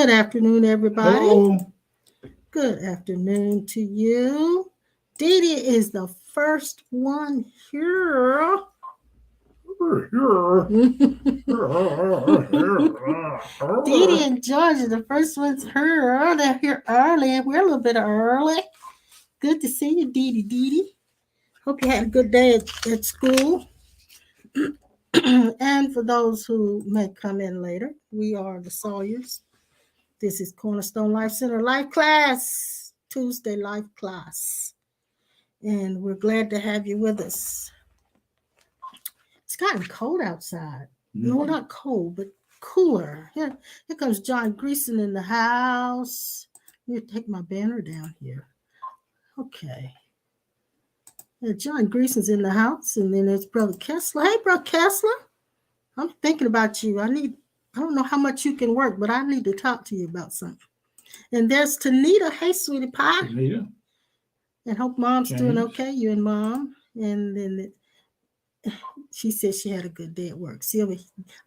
Good afternoon, everybody. Hello. Good afternoon to you. Dee Dee is the first one here. Dee Dee and George are the first ones here. They're here early. We're a little bit early. Good to see you, Dee Dee. Hope you had a good day at school. And for those who may come in later, we are the Sawyers. This is Cornerstone Life Center Life Class, Tuesday Life Class. And we're glad to have you with us. It's gotten cold outside. No, not cold, but cooler. Here comes John Greason in the house. Let me take my banner down here. Okay. Yeah, John Greason's in the house, and then there's Brother Kessler. Hey, Brother Kessler. I'm thinking about you. I don't know how much you can work, but I need to talk to you about something. And there's Tanita. Hey, sweetie pie. Tanita. And hope Mom's James. doing okay. You and Mom. And then she said she had a good day at work. Sylvia,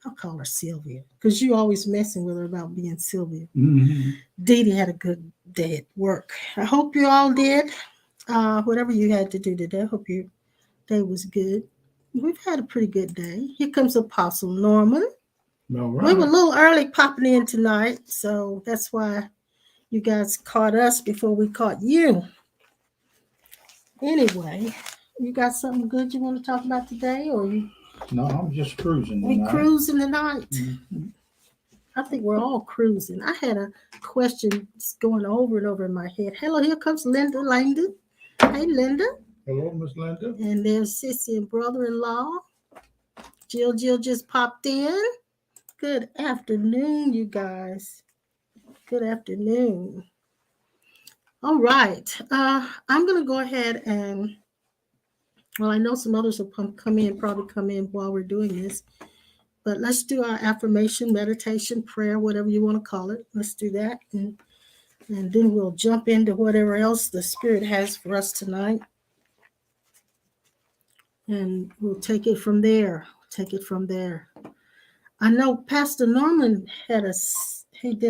I'll call her Sylvia because you always messing with her about being Sylvia. Mm-hmm. Dee Dee had a good day at work. I hope you all did. Whatever you had to do today, I hope your day was good. We've had a pretty good day. Here comes Apostle Norman. All right. We were a little early popping in tonight, so that's why you guys caught us before we caught you. Anyway, you got something good you want to talk about today, or you? No, I'm just cruising We tonight. cruising tonight. Mm-hmm. I think we're all cruising. I had a question going over and over in my head. Hello, here comes Linda Langdon. Hey, Linda. Hello, Miss Linda. And there's Sissy and brother-in-law. Jill just popped in. Good afternoon, you guys. Good afternoon. All right. I'm going to go ahead and, well, I know some others will probably come in while we're doing this. But let's do our affirmation, meditation, prayer, whatever you want to call it. Let's do that. And then we'll jump into whatever else the Spirit has for us tonight. And we'll take it from there. I know Pastor Norman did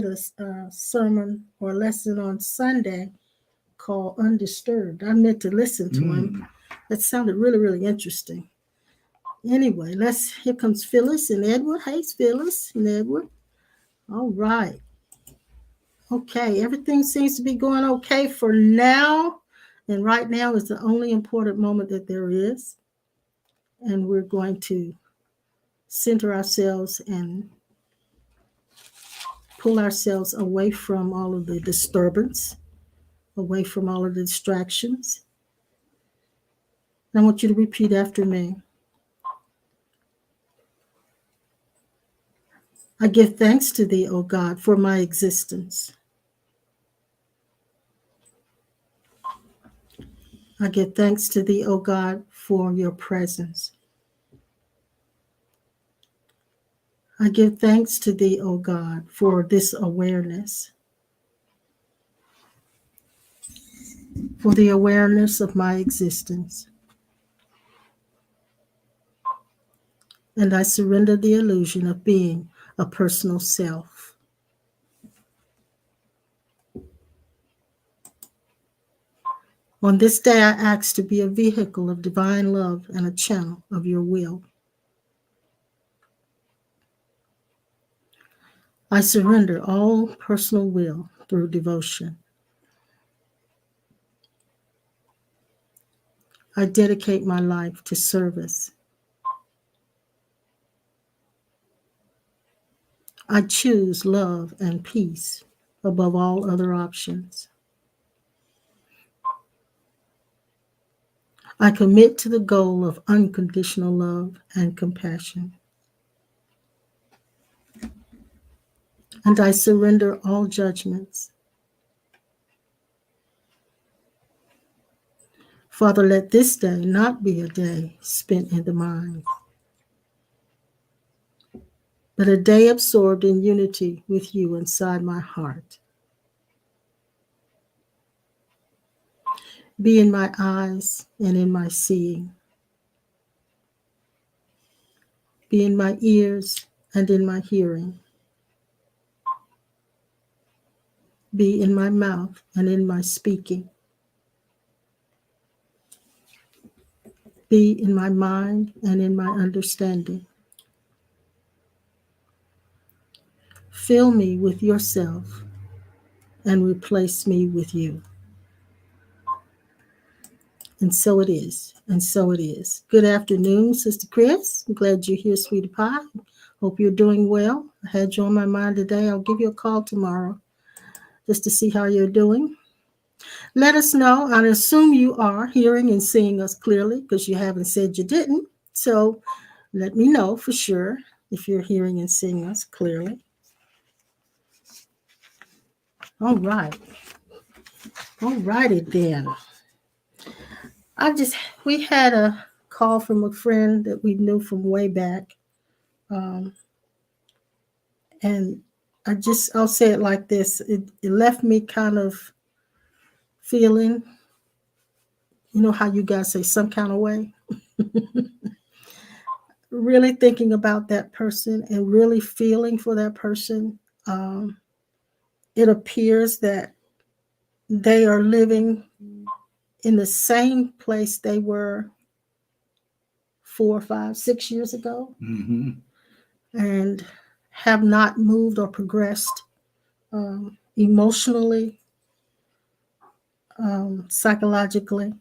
a sermon or lesson on Sunday called Undisturbed. I meant to listen to him. That sounded really, really interesting. Anyway, here comes Phyllis and Edward. Hey, Phyllis and Edward. All right. Okay, everything seems to be going okay for now. And right now is the only important moment that there is. And we're going to center ourselves and pull ourselves away from all of the disturbance, away from all of the distractions. And I want you to repeat after me. I give thanks to thee, O God, for my existence. I give thanks to thee, O God, for your presence. I give thanks to thee, O God, for this awareness, for the awareness of my existence. And I surrender the illusion of being a personal self. On this day, I ask to be a vehicle of divine love and a channel of your will. I surrender all personal will through devotion. I dedicate my life to service. I choose love and peace above all other options. I commit to the goal of unconditional love and compassion. And I surrender all judgments. Father, let this day not be a day spent in the mind, but a day absorbed in unity with you inside my heart. Be in my eyes and in my seeing. Be in my ears and in my hearing. be in my mouth and in my speaking. Be in my mind and in my understanding. Fill me with yourself and replace me with you. And so it is. And so it is. Good afternoon, Sister Chris. I'm glad you're here, sweetie pie. Hope you're doing well. I had you on my mind today. I'll give you a call tomorrow just to see how you're doing. Let us know. I assume you are hearing and seeing us clearly because you haven't said you didn't. So let me know for sure if you're hearing and seeing us clearly. All right. All righty then. We had a call from a friend that we knew from way back. And I'll say it like this. It left me kind of feeling, you know how you guys say some kind of way? Really thinking about that person and really feeling for that person. It appears that they are living in the same place they were 4, 5, 6 years ago, and have not moved or progressed emotionally, psychologically,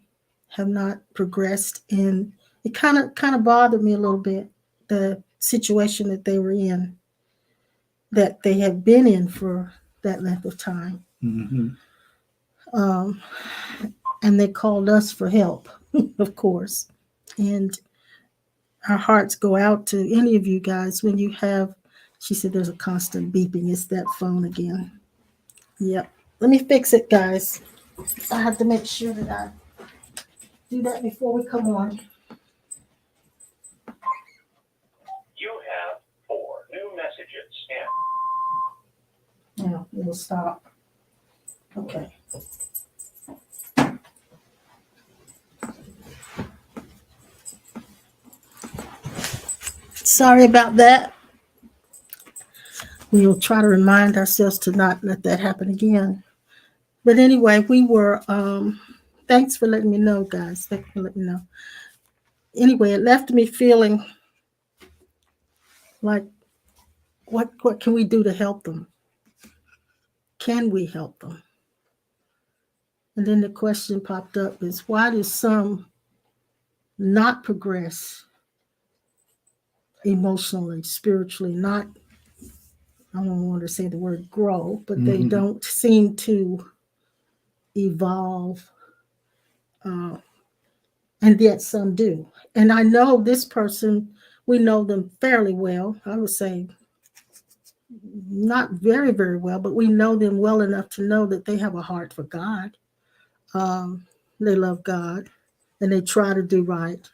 have not progressed. And it kind of bothered me a little bit, the situation that they were in, that they have been in for that length of time. And they called us for help, of course. And our hearts go out to any of you guys when you have, she said there's a constant beeping. It's that phone again. Yep. Let me fix it, guys. I have to make sure that I do that before we come on. You have 4 new messages in. Now it'll stop. Okay. Sorry about that. We will try to remind ourselves to not let that happen again. But anyway, thanks for letting me know, guys. Thanks for letting me know. Anyway, it left me feeling like, what can we do to help them? Can we help them? And then the question popped up is, why do some not progress emotionally, spiritually, not, I don't want to say the word grow, but they don't seem to evolve, and yet some do. And I know this person, we know them fairly well. I would say not very, very well, but we know them well enough to know that they have a heart for God. They love God and they try to do right.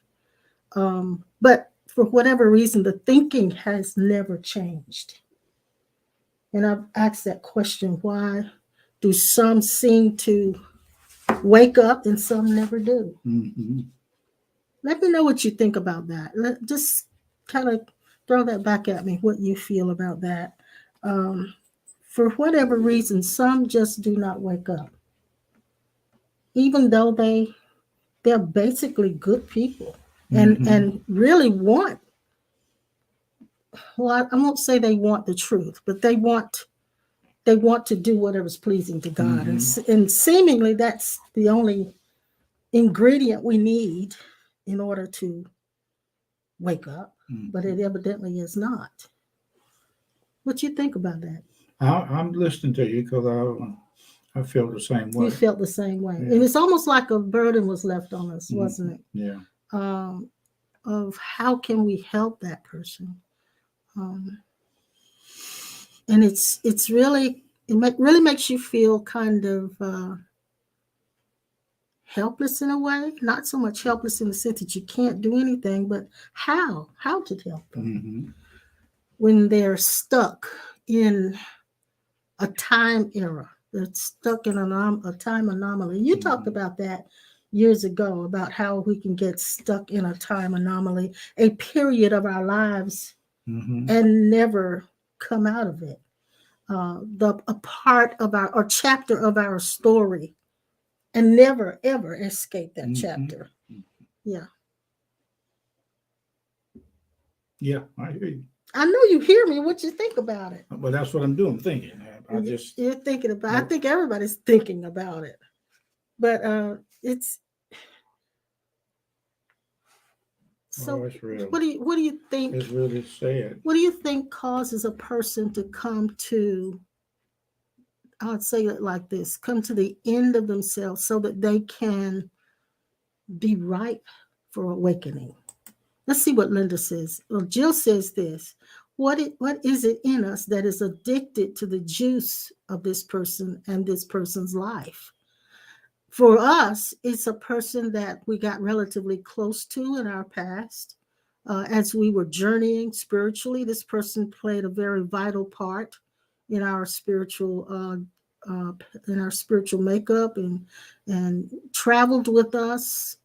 But for whatever reason, the thinking has never changed. And I've asked that question, why do some seem to wake up and some never do? Let me know what you think about that. Just kind of throw that back at me, what you feel about that. For whatever reason, some just do not wake up. Even though they're basically good people and really want, well, I won't say they want the truth, but they want to do whatever's pleasing to God. And seemingly that's the only ingredient we need in order to wake up, but it evidently is not. What you think about that? I'm listening to you because I feel the same way. You felt the same way. Yeah. And it's almost like a burden was left on us, wasn't it? Yeah. Of how can we help that person? And it's really, really makes you feel kind of helpless in a way. Not so much helpless in the sense that you can't do anything, but how to help them when they're stuck in a time era. They're stuck in a time anomaly. You talked about that years ago, about how we can get stuck in a time anomaly, a period of our lives, and never come out of it. a part of our or chapter of our story, and never ever escape that Mhm. chapter. Yeah, Yeah, I hear you. I know you hear me. What you think about it? But that's what I'm doing, thinking. I just, You're thinking about. I Nope. think everybody's thinking about it, but it's so. it's real. What do you think? It's really sad. What do you think causes a person to come to, I would say it like this, come to the end of themselves so that they can be ripe for awakening? Let's see what Linda says. Well, Jill says this. What is it in us that is addicted to the juice of this person and this person's life? For us, it's a person that we got relatively close to in our past. As we were journeying spiritually, this person played a very vital part in our spiritual makeup, and traveled with us,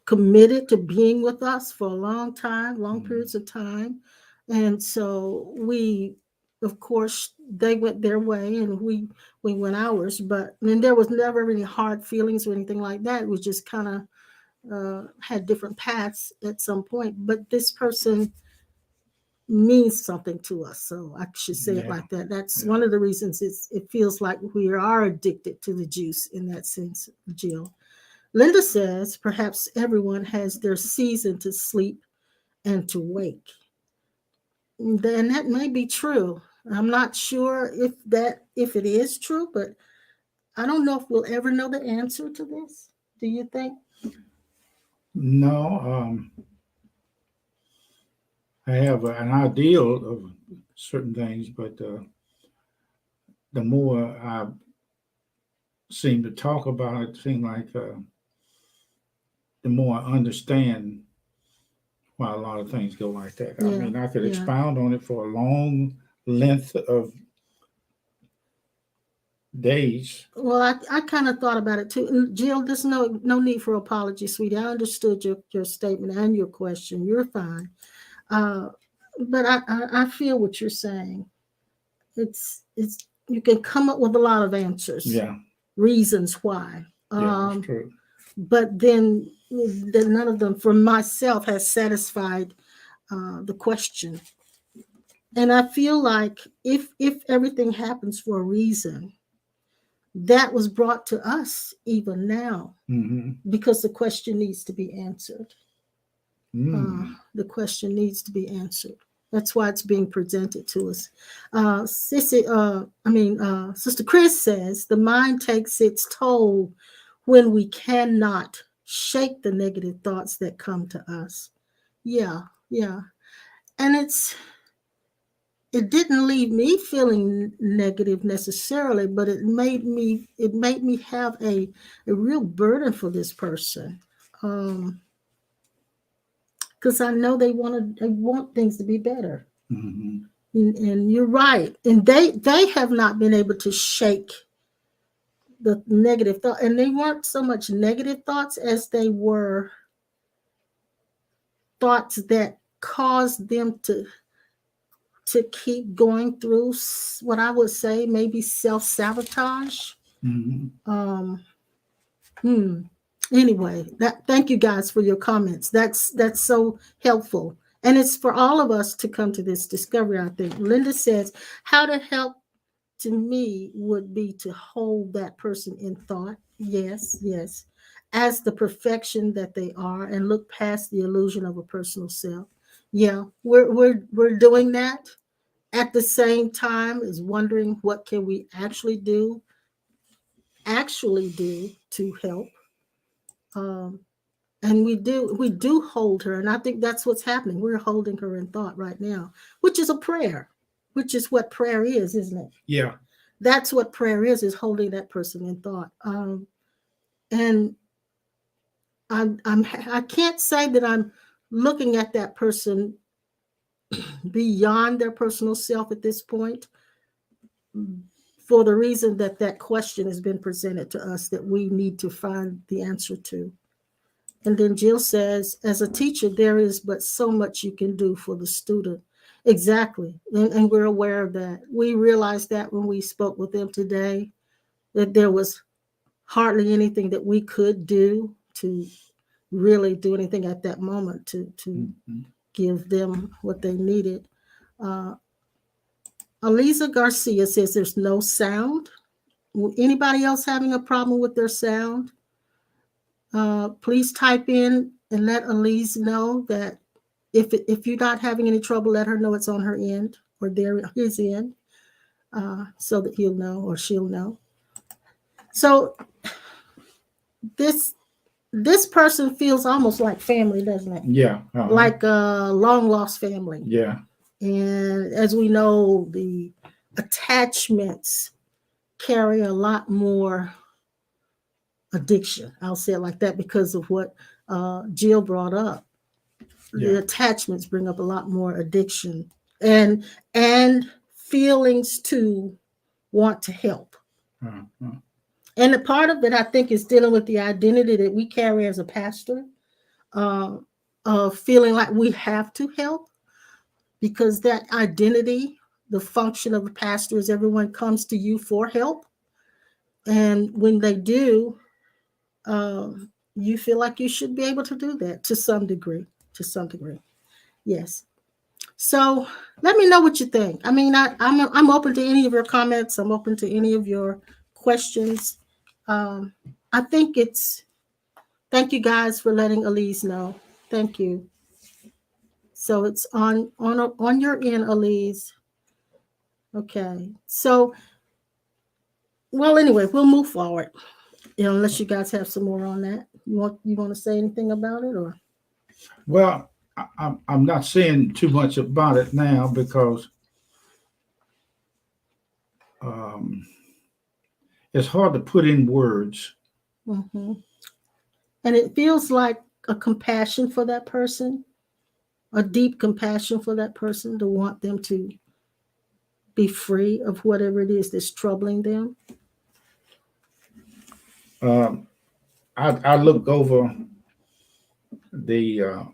committed to being with us for a long time, long periods of time. And so we, of course, they went their way and we went ours, but then there was never any hard feelings or anything like that. We just kind of had different paths at some point, but this person means something to us. So I should say it Yeah. like that. That's Yeah. one of the reasons it feels like we are addicted to the juice in that sense, Jill. Linda says perhaps everyone has their season to sleep and to wake. Then that may be true. I'm not sure if it is true, but I don't know if we'll ever know the answer to this. Do you think? No, I have an ideal of certain things, but the more I seem to talk about it, it seems like the more I understand why a lot of things go like that. I Yeah, mean, I could yeah. expound on it for a long length of days. Well, I kind of thought about it too. And Jill, there's no need for apology, sweetie. I understood your statement and your question. You're fine. Uh, but I feel what you're saying. It's you can come up with a lot of answers, Yeah, reasons why. yeah, that's true. But then none of them, for myself, has satisfied the question. And I feel like if everything happens for a reason, that was brought to us even now, because the question needs to be answered. The question needs to be answered. That's why it's being presented to us. Sister Chris says the mind takes its toll when we cannot shake the negative thoughts that come to us. Yeah, yeah. And it didn't leave me feeling negative necessarily, but it made me have a real burden for this person. Because I know they want things to be better. And you're right. And they have not been able to shake the negative thought. And they weren't so much negative thoughts as they were thoughts that caused them to keep going through what I would say maybe self-sabotage. Anyway, thank you guys for your comments. That's so helpful. And it's for all of us to come to this discovery, I think. Linda says, how to help to me would be to hold that person in thought. Yes, yes. As the perfection that they are, and look past the illusion of a personal self. Yeah, we're doing that. At the same time as wondering what can we actually do to help. And we do hold her, and I think that's what's happening. We're holding her in thought right now, which is a prayer, which is what prayer is, isn't it? Yeah. That's what prayer is holding that person in thought. And I can't say that I'm looking at that person beyond their personal self at this point, for the reason that question has been presented to us that we need to find the answer to. And then Jill says, as a teacher, there is but so much you can do for the student. Exactly. And we're aware of that. We realized that when we spoke with them today, that there was hardly anything that we could do to really do anything at that moment to Mhm. give them what they needed. Uh, Aliza Garcia says there's no sound. Anybody else having a problem with their sound? Please type in and let Elise know that if you're not having any trouble, let her know it's on her end or his end, so that he'll know or she'll know. So this this person feels almost like family, doesn't it? Yeah. Like a long lost family. Yeah. And as we know, the attachments carry a lot more addiction. I'll say it like that because of what Jill brought up. The Yeah. attachments bring up a lot more addiction and feelings to want to help. Uh-huh. And a part of it, I think, is dealing with the identity that we carry as a pastor, uh, of feeling like we have to help, because that identity, the function of a pastor is everyone comes to you for help. And when they do, you feel like you should be able to do that to some degree. To some degree. Yes. So let me know what you think. I mean, I'm open to any of your comments. I'm open to any of your questions. Um, I think it's. Thank you guys for letting Elise know. Thank you. So it's on your end, Elise. Okay. So well, anyway, we'll move forward. Unless you guys have some more on that. You want to say anything about it or? Well, I'm not saying too much about it now because um, it's hard to put in words. Mm-hmm. And it feels like a compassion for that person, a deep compassion for that person to want them to be free of whatever it is that's troubling them. Um, I look over the uh,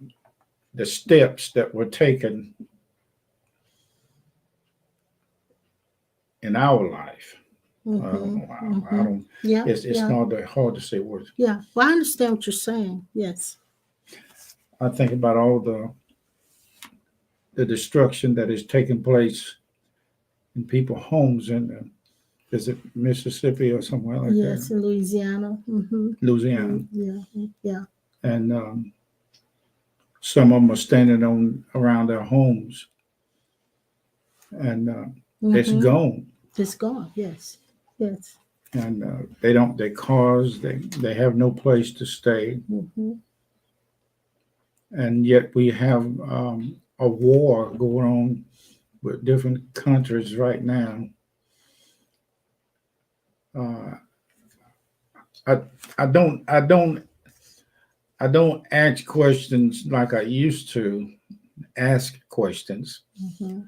the steps that were taken in our life. I Mm-hmm. don't. I Mm-hmm. don't. Yeah. It's Yeah. not that hard to say words. Yeah. Well, I understand what you're saying. Yes. I think about all the destruction that is taking place in people's homes in is it Mississippi or somewhere like Yes. that, In Louisiana. Mm-hmm. Louisiana, Yeah. Yeah. and some of them are standing on around their homes, and it's Mm-hmm. gone. It's gone. Yes. Yes. And they don't. Their cars. They have no place to stay, Mm-hmm. and yet we have a war going on with different countries right now. Uh, I I don't ask questions like I used to ask questions. Mm-hmm.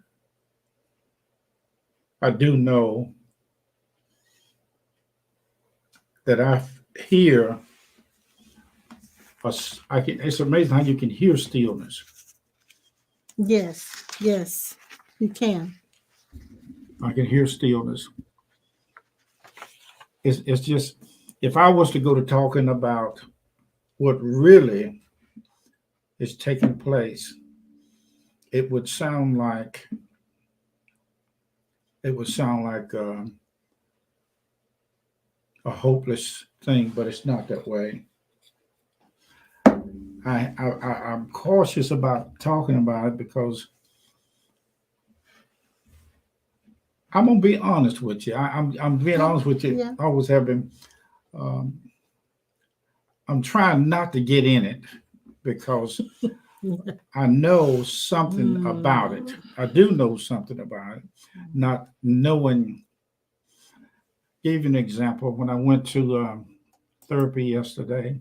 I do know that I hear. I can. It's amazing how you can hear stillness. Yes. Yes. You can. I can hear stillness. It's just if I was to go to talking about what really is taking place, it would sound like it would sound like a hopeless thing, but it's not that way. I'm cautious about talking about it because I'm gonna be honest with you. I'm being Yeah. honest with you. Yeah. I always have been. Um, I'm trying not to get in it because I know something about it. I do know something about it. Not knowing. Gave you an example when I went to therapy yesterday.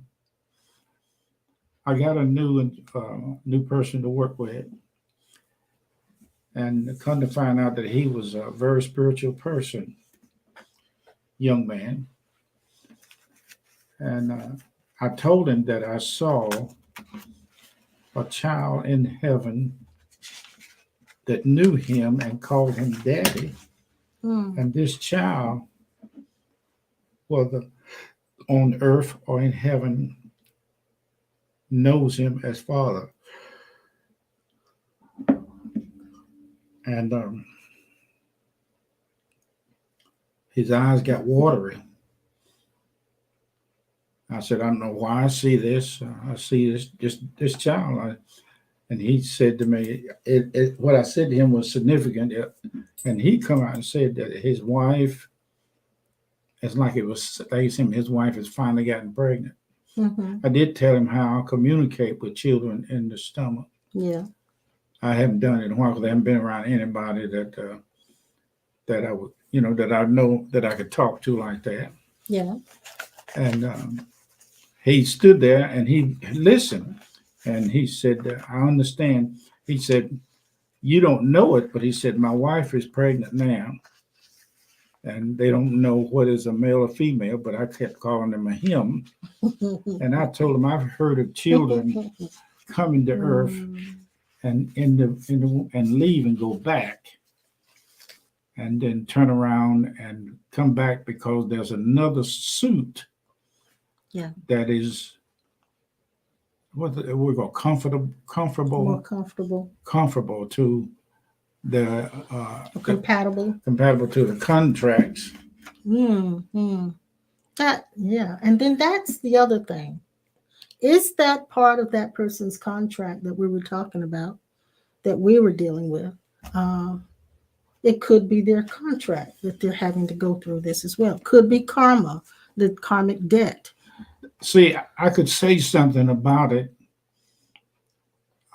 I got a new person to work with, and come to find out that he was a very spiritual person, young man. And I told him that I saw a child in heaven that knew him and called him daddy. Mm. And this child, whether on earth or in heaven, knows him as father. And his eyes got watery. I said, I don't know why I see this. I see this child. And he said to me, what I said to him was significant. And he come out and said that his wife, it's like it was like his wife has finally gotten pregnant. Mm-hmm. I did tell him how I communicate with children in the stomach. Yeah. I haven't done it in a while because I haven't been around anybody that I would, that I know that I could talk to like that. Yeah. And he stood there and he listened, and he said, I understand. He said, you don't know it, but he said, my wife is pregnant now, and they don't know what is a male or female, but I kept calling them a him. And I told him, I've heard of children coming to earth and and leave and go back, and then turn around and come back because there's another suit. Yeah. That is what we call comfortable More comfortable to the compatible to the contracts. That, yeah. And then that's the other thing. Is that part of that person's contract that we were talking about, that we were dealing with? It could be their contract that they're having to go through this as well. Could be karma, the karmic debt. See, I could say something about it.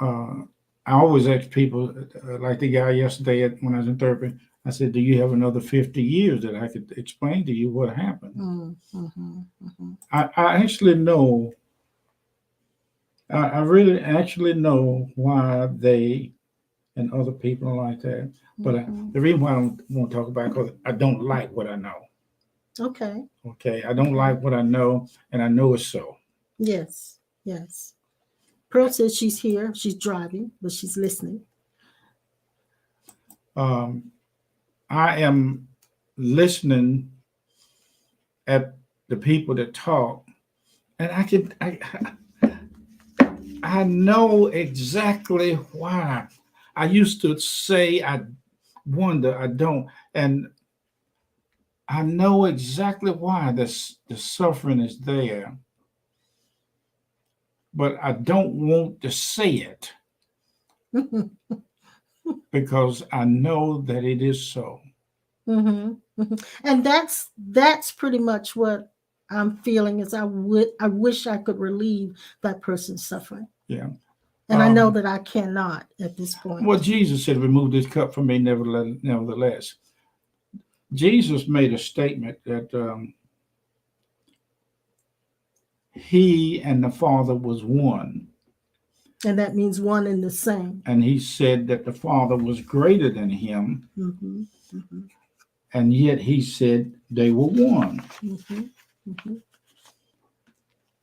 I always ask people, like the guy yesterday when I was in therapy, I said, do you have another 50 years that I could explain to you what happened? I actually know, I really actually know why they and other people are like that. But the reason why I don't want to talk about it, because I don't like what I know. Okay. Okay. I don't like what I know, and I know it's so. Yes. Yes. Pearl says she's here. She's driving, but she's listening. I am listening at the people that talk, and I know exactly why. I used to say I wonder, I don't, and I know exactly why the suffering is there, but I don't want to say it because I know that it is so. And that's pretty much what I'm feeling. Is I wish I could relieve that person's suffering. Yeah. And I know that I cannot at this point. Well, Jesus said, remove this cup from me, nevertheless. Jesus made a statement that he and the Father was one. And that means one and the same. And he said that the Father was greater than him. And yet he said they were one.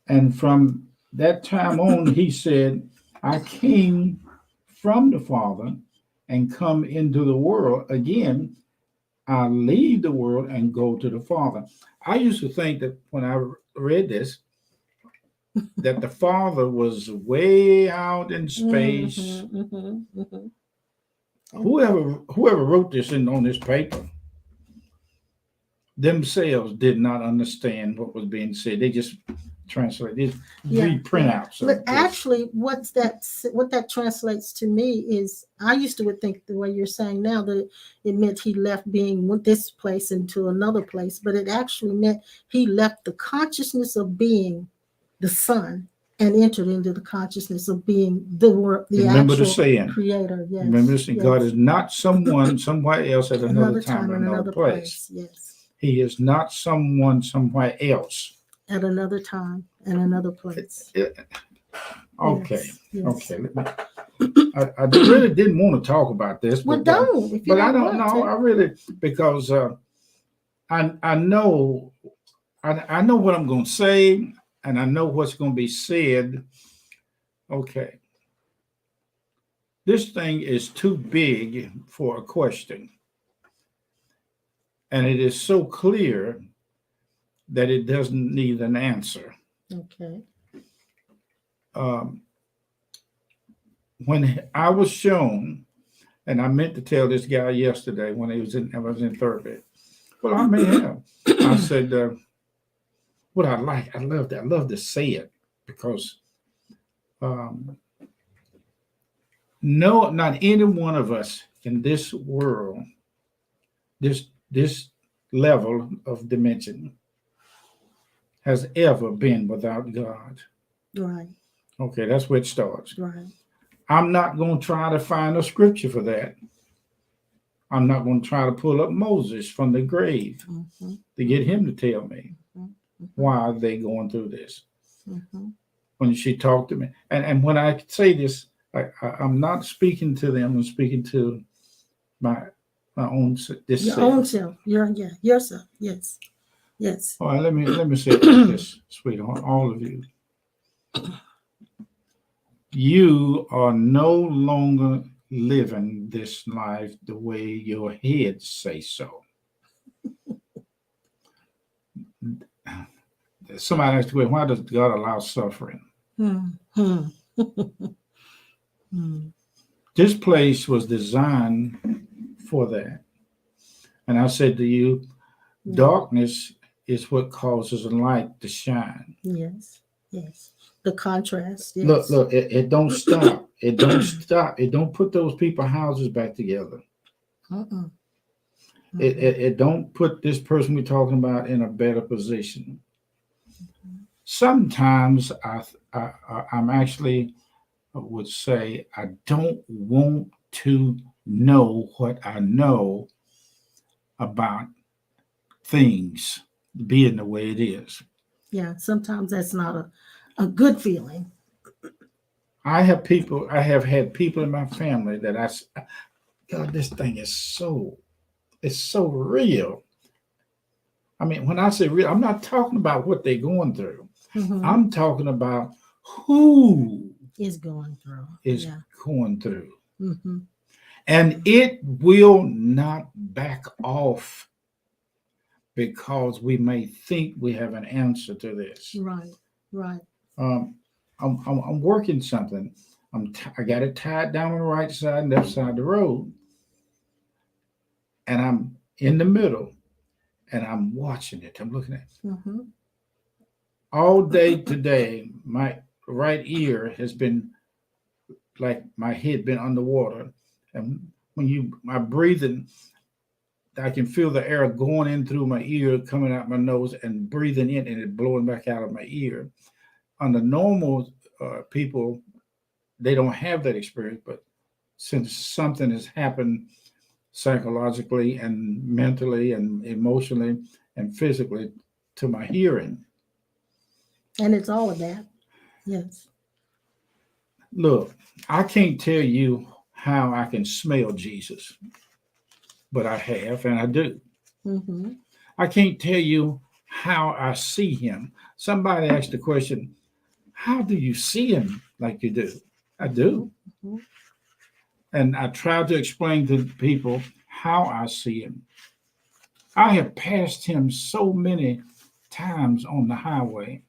And from that time on, he said, I came from the Father and come into the world. Again, I leave the world and go to the Father. I used to think that when I read this, that the Father was way out in space. Whoever wrote this on this paper themselves did not understand what was being said. They just translated, read printouts. But actually, what that translates to me is, I used to would think the way you're saying now that it meant he left being with this place into another place, but it actually meant he left the consciousness of being the Son and entered into the consciousness of being the Remember actual the saying, Creator. Yes. Remember the saying, yes. God is not someone somewhere else at another time or another place. Yes. He is not someone somewhere else. At another time and another place. Okay. Yes. Okay. I really didn't want to talk about this. Well, don't. But I don't know. I really, because I know what I'm going to say, and I know what's going to be said. Okay. This thing is too big for a question. And it is so clear that it doesn't need an answer. Okay. Um, when I was shown, and I meant to tell this guy yesterday when I was in third grade. Well, I may have. I said, what I like, I love to say it because no, not any one of us in this world, this level of dimension has ever been without God. Right. Okay, that's where it starts. Right. I'm not going to try to find a scripture for that. I'm not going to try to pull up Moses from the grave Mm-hmm. to get him to tell me Mm-hmm. why are they going through this. Mm-hmm. When she talked to me, and when I say this, I'm not speaking to them. I'm speaking to my own this Your self. own self. Yourself. Yes. Yes. All right, let me say it like this, sweetheart, all of you. You are no longer living this life the way your head say so. Somebody asked me, why does God allow suffering? Mm-hmm. Mm-hmm. This place was designed for that. And I said to you, darkness is what causes light to shine. Yes. Yes. The contrast. Yes. Look, it don't stop. It don't stop. It don't put those people houses back together. Mm-mm. It don't put this person we're talking about in a better position. Sometimes I'm actually would say I don't want to know what I know about things being the way it is. Yeah. Sometimes that's not a good feeling. I have had people in my family that God, this thing is it's so real. I mean, when I say real, I'm not talking about what they're going through. Mm-hmm. I'm talking about who Is going through. is Yeah. going through. Mm-hmm. And it will not back off because we may think we have an answer to this. Right. Right. I'm working something. I got it tied down on the right side and left side of the road. And I'm in the middle and I'm watching it. I'm looking at it. Mm-hmm. All day today, my right ear has been like my head been underwater. And when my breathing, I can feel the air going in through my ear, coming out my nose, and breathing in, and it blowing back out of my ear. Under normal people, they don't have that experience, but since something has happened psychologically and mentally and emotionally and physically to my hearing. And it's all of that. Yes. Look, I can't tell you how I can smell Jesus, but I have and I do. Mm-hmm. I can't tell you how I see him. Somebody asked the question, how do you see him like you do? I do. Mm-hmm. And I try to explain to people how I see him. I have passed him so many times on the highway.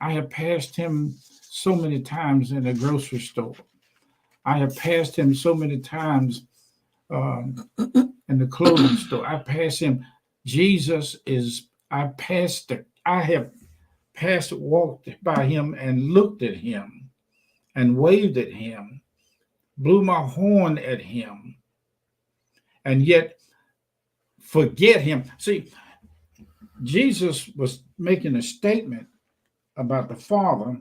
I have passed him so many times in a grocery store. I have passed him so many times in the clothing store. I pass him. I have passed, walked by him and looked at him and waved at him, blew my horn at him, and yet forget him. See, Jesus was making a statement about the Father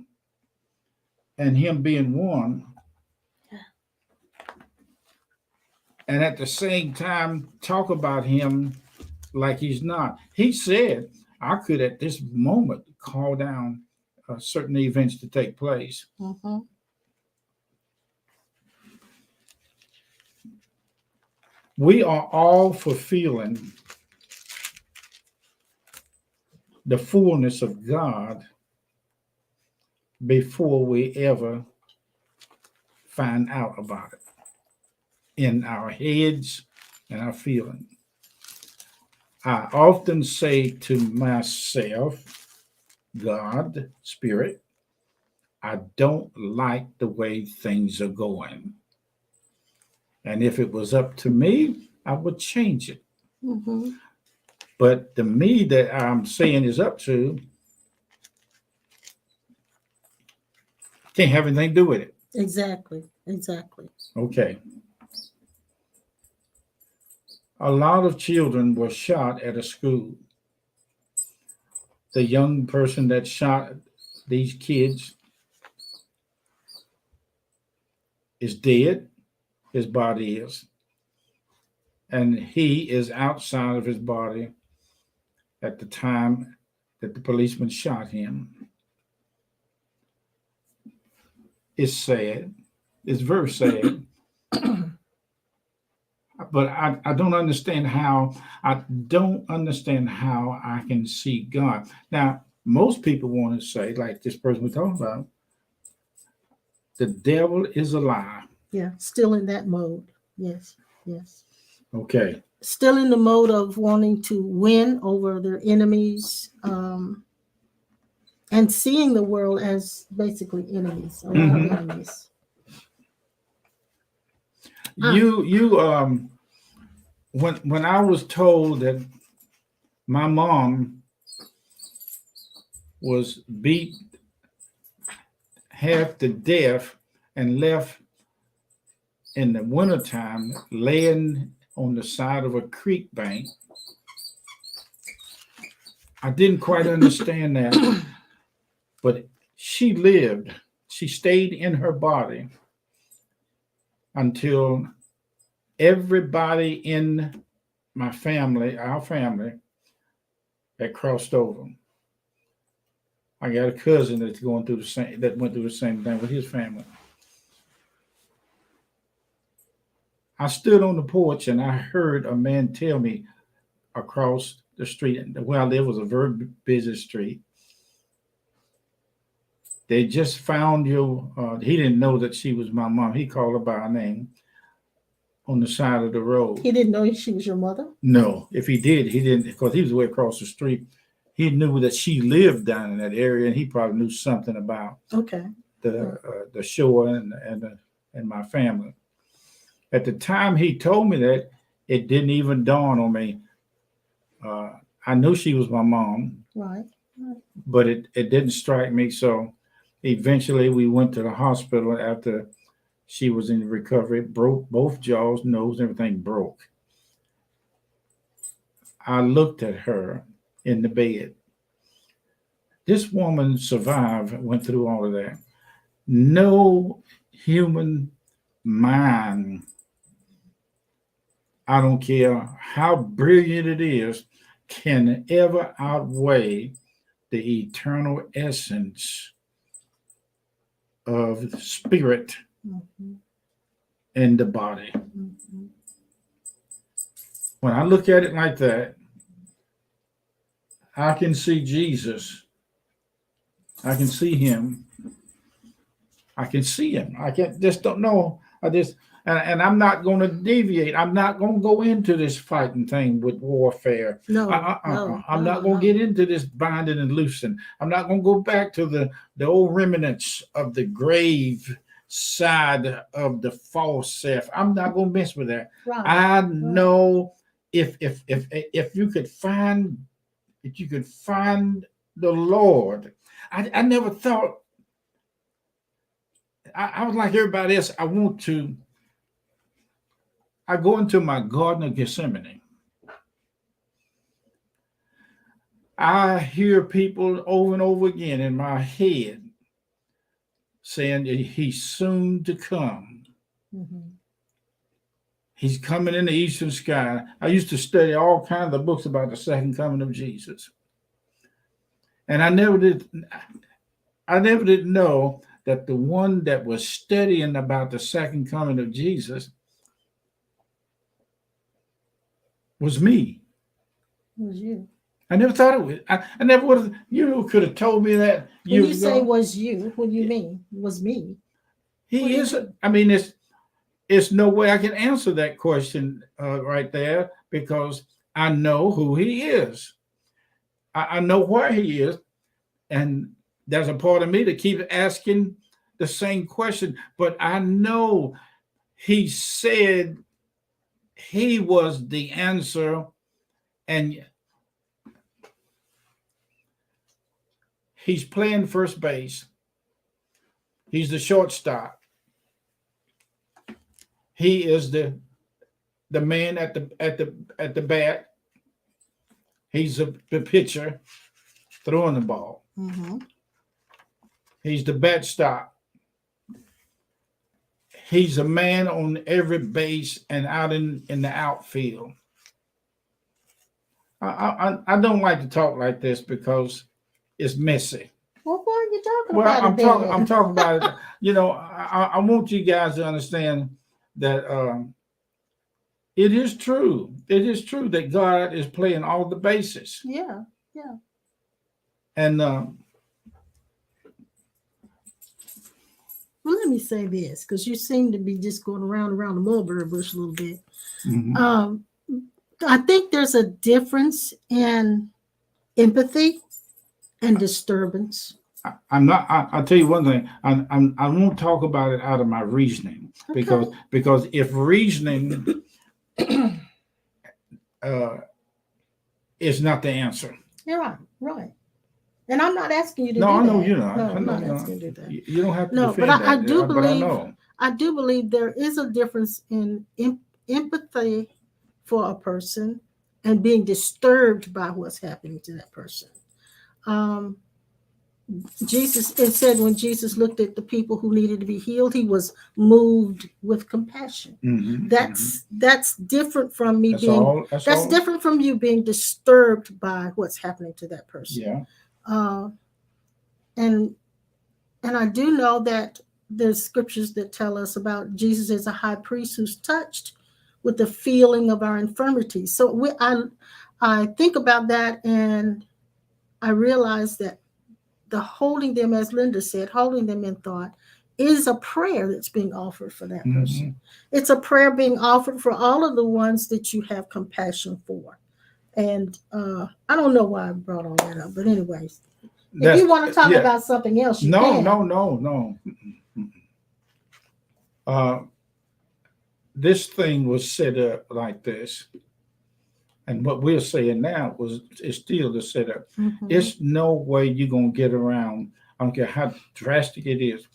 and him being one, and at the same time talk about him like he's not. He said, I could at this moment call down certain events to take place. Mm-hmm. We are all fulfilling the fullness of God before we ever find out about it. in our heads and our feelings. I often say to myself, God, Spirit, I don't like the way things are going. And if it was up to me, I would change it. Mm-hmm. But the me that I'm saying is up to can't have anything to do with it. Exactly. Exactly. Okay. A lot of children were shot at a school. The young person that shot these kids is dead. His body is. And he is outside of his body at the time that the policeman shot him. It's sad. It's very sad. But I don't understand how I can see God. Now, most people want to say, like this person we're talking about, the devil is a lie. Yeah. Still in that mode. Yes. Yes. Okay. Still in the mode of wanting to win over their enemies, and seeing the world as basically enemies, a lot of enemies. You when I was told that my mom was beat half to death and left in the wintertime laying on the side of a creek bank, I didn't quite understand that. But she lived. She stayed in her body until everybody in my family, our family, had crossed over. I got a cousin that went through the same thing with his family. I stood on the porch and I heard a man tell me across the street, where I live was a very busy street. They just found you. He didn't know that she was my mom. He called her by her name on the side of the road. He didn't know she was your mother? No, if he did, he didn't, because he was way across the street. He knew that she lived down in that area, and he probably knew something about Okay. the shore and my family. At the time he told me that, it didn't even dawn on me. I knew she was my mom, Right. but it didn't strike me. So eventually we went to the hospital after she was in recovery, broke both jaws, nose, everything broke. I looked at her in the bed. This woman survived, went through all of that. No human mind, I don't care how brilliant it is, can ever outweigh the eternal essence of the spirit in the body. When I look at it like that, I can see Jesus. I can see him. I can see him. I just don't know. And I'm not going to deviate. I'm not going to go into this fighting thing with warfare. No, I'm not going to get into this binding and loosing. I'm not going to go back to the old remnants of the grave side of the false self. I'm not going to mess with that. Right. I know if you could find the Lord. I never thought. I was like everybody else. I go into my Garden of Gethsemane. I hear people over and over again in my head saying that he's soon to come. Mm-hmm. He's coming in the eastern sky. I used to study all kinds of books about the second coming of Jesus. And I never did know that the one that was studying about the second coming of Jesus was me. It was you. I never thought it was. I never would have. You could have told me that years When you say ago. was you, what do you mean? Was me? He is. I mean, it's no way I can answer that question right there because I know who he is. I know where he is, and there's a part of me that keeps asking the same question. But I know he said he was the answer, and he's playing first base. He's the shortstop. He is the man at the bat. He's the pitcher throwing the ball. Mm-hmm. He's the bat stop. He's a man on every base and out in the outfield. I don't like to talk like this because it's messy. Well, why are you talking Well, about I'm it talking. then? I'm talking about it. You know, I want you guys to understand that it is true. It is true that God is playing all the bases. Yeah. And Well, let me say this, because you seem to be just going around the mulberry bush a little bit. mhm. I think there's a difference in empathy and disturbance. I'm not. I'll tell you one thing. I won't talk about it out of my reasoning because if reasoning is not the answer. You're right. And I'm not asking you to No, do I know that. you're not. No, I I'm know not you're asking not. you to do that. You don't have to No, defend but that. I do but I believe know. I do believe there is a difference in empathy for a person and being disturbed by what's happening to that person. Um, it said when Jesus looked at the people who needed to be healed, he was moved with compassion. Mhm, That's different from me That's being. all. That's different from you being disturbed by what's happening to that person. Yeah. Uh, and I do know that there's scriptures that tell us about Jesus as a high priest who's touched with the feeling of our infirmities. So I think about that, and I realize that the holding them, as Linda said, holding them in thought is a prayer that's being offered for that person. Mhm. It's a prayer being offered for all of the ones that you have compassion for. And I don't know why I brought all that up, but anyways, if you want to talk about something else, you can. No. This thing was set up like this, and what we're saying now is still the setup. Mhm. It's no way you're gonna get around. I don't care how drastic it is.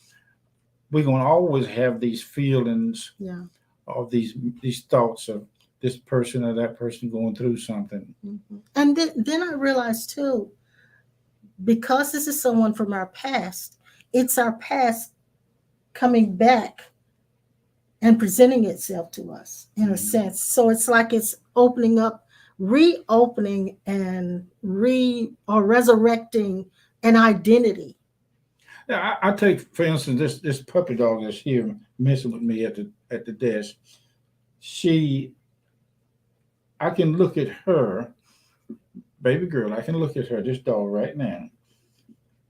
We're gonna always have these feelings Yeah. of these thoughts of this person or that person going through something. Mhm. And then I realized too, because this is someone from our past, it's our past coming back and presenting itself to us in a sense. So it's like it's opening up, reopening and resurrecting an identity. Now, I take for instance this puppy dog that's here messing with me at the desk. I can look at her, baby girl. I can look at her, this dog right now,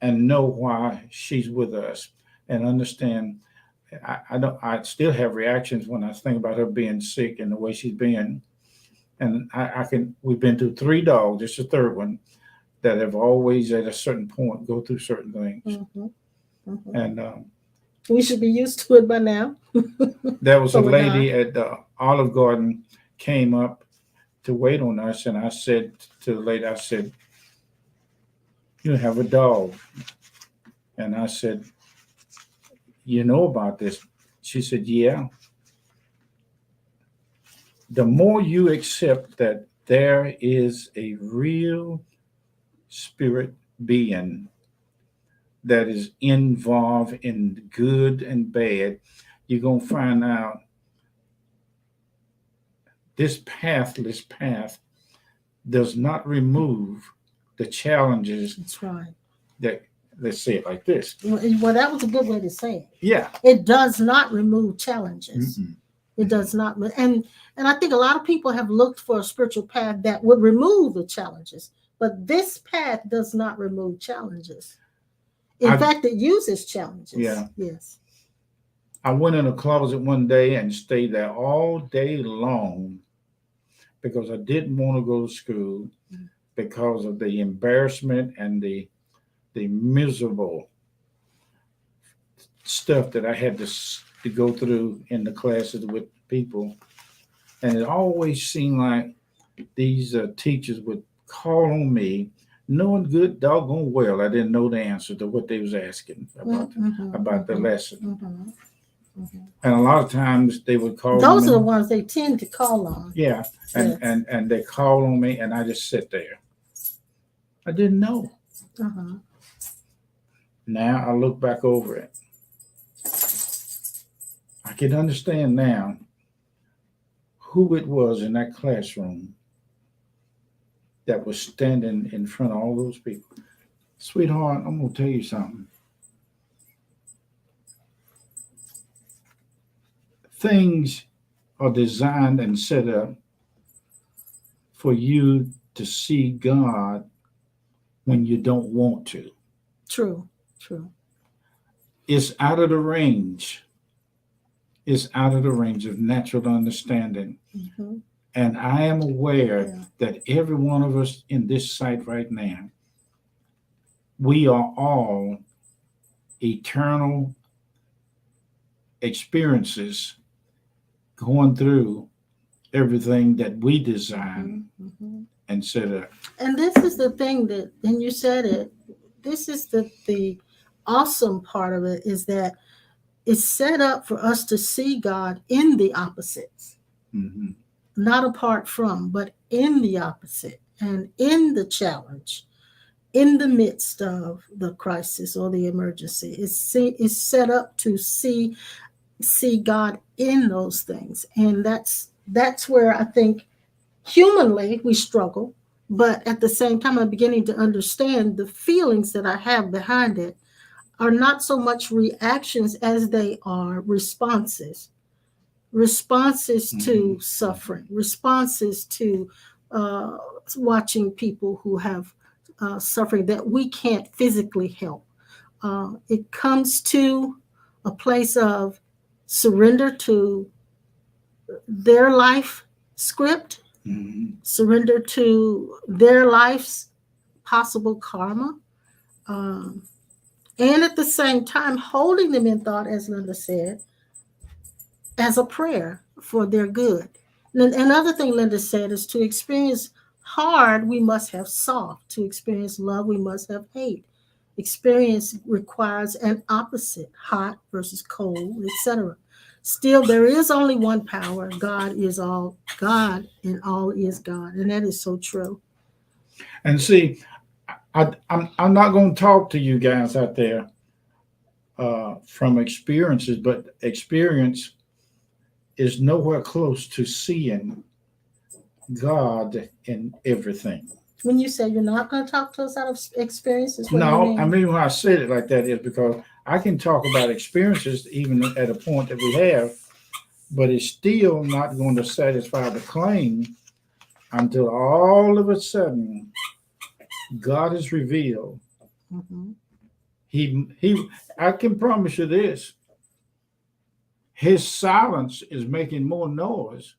and know why she's with us, and understand. I don't. I still have reactions when I think about her being sick and the way she's been, and I can. We've been through 3 dogs. This is the 3rd one that have always at a certain point go through certain things, Mm-hmm. Mm-hmm. and We should be used to it by now. there was a But we're lady at the Olive Garden came up to wait on us, and I said to the lady, I said, "You have a dog," and I said, "You know about this?" She said, "Yeah." The more you accept that there is a real spirit being that is involved in good and bad, you're going to find out this pathless path does not remove the challenges That's right. that, let's say it like this. Well, that was a good way to say it. Yeah. It does not remove challenges. Mm-mm. It does not. And I think a lot of people have looked for a spiritual path that would remove the challenges, but this path does not remove challenges. In fact, it uses challenges. Yeah. Yes. I went in a closet one day and stayed there all day long because I didn't want to go to school because of the embarrassment and the miserable stuff that I had to go through in the classes with people. And it always seemed like these teachers would call on me, knowing good doggone well I didn't know the answer to what they was asking about the lesson. And a lot of times they would call Those on are the me. ones they tend to call on. Yeah, Yes. and they call on me, and I just sit there. I didn't know. Uh-huh. Now I look back over it. I can understand now who it was in that classroom that was standing in front of all those people. Sweetheart, I'm going to tell you something. Things are designed and set up for you to see God when you don't want to. True. It's out of the range. It's out of the range of natural understanding. Mm-hmm. And I am aware that every one of us in this site right now, we are all eternal experiences going through everything that we design and set up. And this is the thing that, and you said it, this is the awesome part of it, is that it's set up for us to see God in the opposites, not apart from, but in the opposite and in the challenge, in the midst of the crisis or the emergency. It's set up to see God in those things. And that's where I think humanly we struggle, but at the same time I'm beginning to understand the feelings that I have behind it are not so much reactions as they are responses to suffering, responses to watching people who have suffering that we can't physically help. It comes to a place of surrender to their life script, surrender to their life's possible karma, and at the same time holding them in thought, as Linda said, as a prayer for their good. And another thing Linda said is, to experience hard, we must have soft. To experience love, we must have hate. Experience requires an opposite, hot versus cold, etc. Still, there is only one power. God is all God, and all is God. And that is so true. And see, I'm not going to talk to you guys out there from experiences, but experience is nowhere close to seeing God in everything. When you say you're not going to talk to us out of experiences, what do you No, mean? I mean, when I said it like that is because I can talk about experiences even at a point that we have, but it's still not going to satisfy the claim until all of a sudden God is revealed. I can promise you this: His silence is making more noise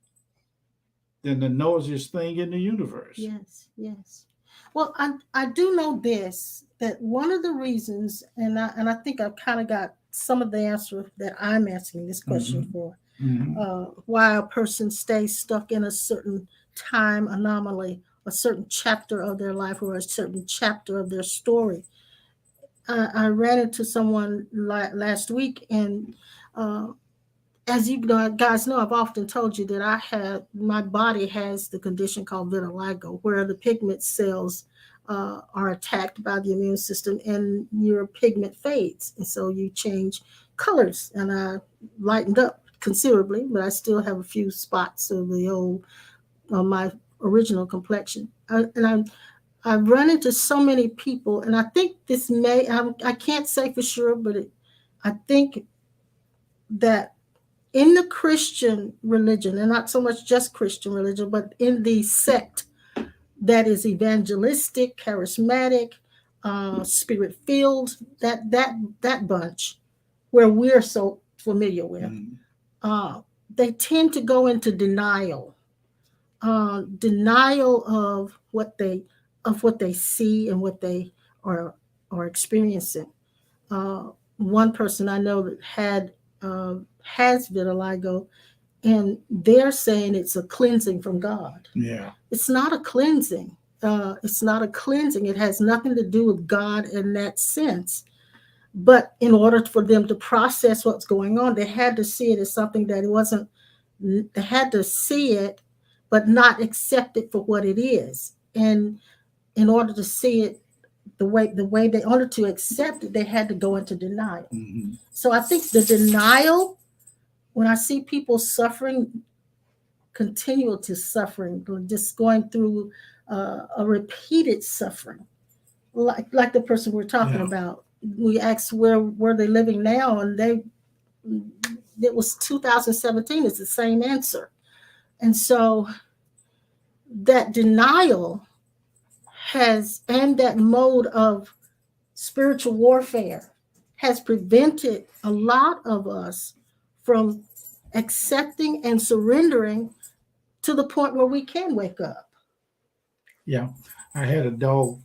than the noisiest thing in the universe. Yes. Well, I do know this, that one of the reasons, and I think I've kind of got some of the answer that I'm asking this question for, why a person stays stuck in a certain time anomaly, a certain chapter of their life, or a certain chapter of their story. I ran into someone last week, and as you guys know, I've often told you that my body has the condition called vitiligo, where the pigment cells are attacked by the immune system and your pigment fades. And so you change colors. And I lightened up considerably, but I still have a few spots of my original complexion. I've run into so many people, and I think this I can't say for sure, but I think that in the Christian religion, and not so much just Christian religion, but in the sect that is evangelistic, charismatic, spirit-filled, that bunch, where we're so familiar with, Mm. they tend to go into denial, denial of what they see and what they are are experiencing. One person I know that has vitiligo, and they're saying it's a cleansing from God. Yeah. It's not a cleansing. It's not a cleansing. It has nothing to do with God in that sense. But in order for them to process what's going on, they had to see it as something that it wasn't. They had to see it, but not accept it for what it is. And in order to see it the way they, in order to accept it, they had to go into denial. Mm-hmm. So I think the denial, when I see people suffering, continual to suffering, just going through a repeated suffering, like the person we're talking Yeah. about. We asked where they living now, and it was 2017. It's the same answer, and so that denial and that mode of spiritual warfare has prevented a lot of us from accepting and surrendering to the point where we can wake up. Yeah. I had a dog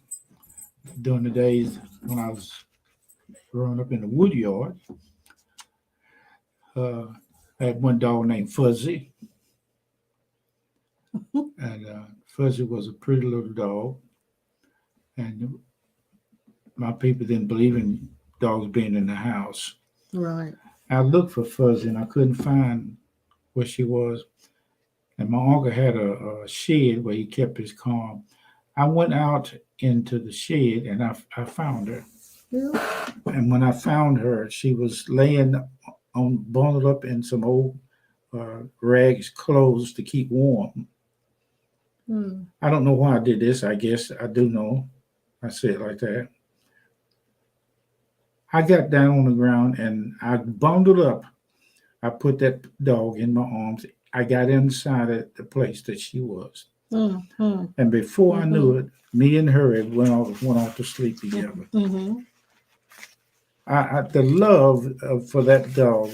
during the days when I was growing up in the wood yard. I had one dog named Fuzzy, and Fuzzy was a pretty little dog. And my people didn't believe in dogs being in the house. Right. I looked for Fuzzy and I couldn't find where she was. And my uncle had a shed where he kept his car. I went out into the shed and I found her. Yeah. And when I found her, she was laying on bundled up in some old rags clothes to keep warm. Hmm. I don't know why I did this. I guess I do know. I say it like that. I got down on the ground and I bundled up. I put that dog in my arms. I got inside the place that she was. Mm-hmm. And before I knew it, me and her went off to sleep together. Mm-hmm. The love for that dog,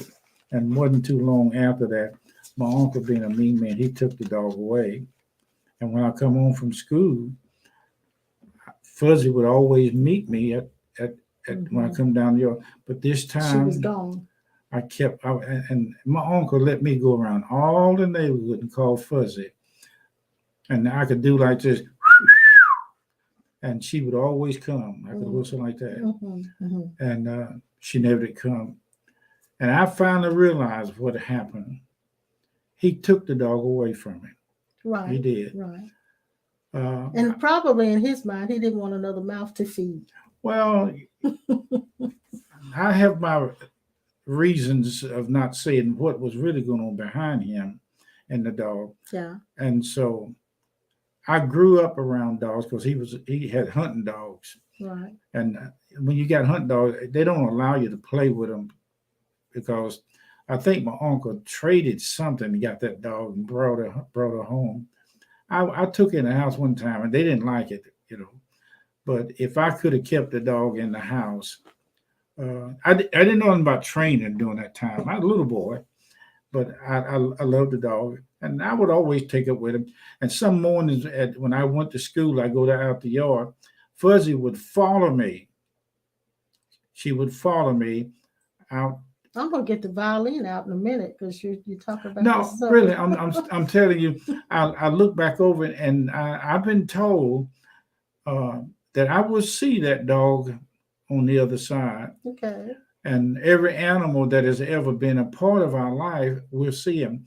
and wasn't too long after that, my uncle being a mean man, he took the dog away. And when I come home from school, Fuzzy would always meet me at when I come down the yard. But this She was time, gone. and my uncle let me go around all the neighborhood and call Fuzzy. And I could do like this, and she would always come. I could whistle like that. Mm-hmm. Mm-hmm. And she never did come. And I finally realized what happened. He took the dog away from me. Right. He did. Right. Uh, And probably in his mind, he didn't want another mouth to feed. well, I have my reasons of not saying what was really going on behind him and the dog. Yeah. And so I grew up around dogs because he had hunting dogs. Right. And when you got hunting dogs, they don't allow you to play with them because I think my uncle traded something and got that dog and brought her home. I took it in the house one time and they didn't like it, But if I could have kept the dog in the house, I didn't know anything about training during that time. I was a little boy, but I loved the dog, and I would always take it with him. And some mornings when I went to school, I go out the yard. Fuzzy would follow me. She would follow me out. I'm gonna get the violin out in a minute because you talk about No, this really, I'm telling you. I look back over it, and I've been told that I will see that dog on the other side. Okay. And every animal that has ever been a part of our life, we'll see him.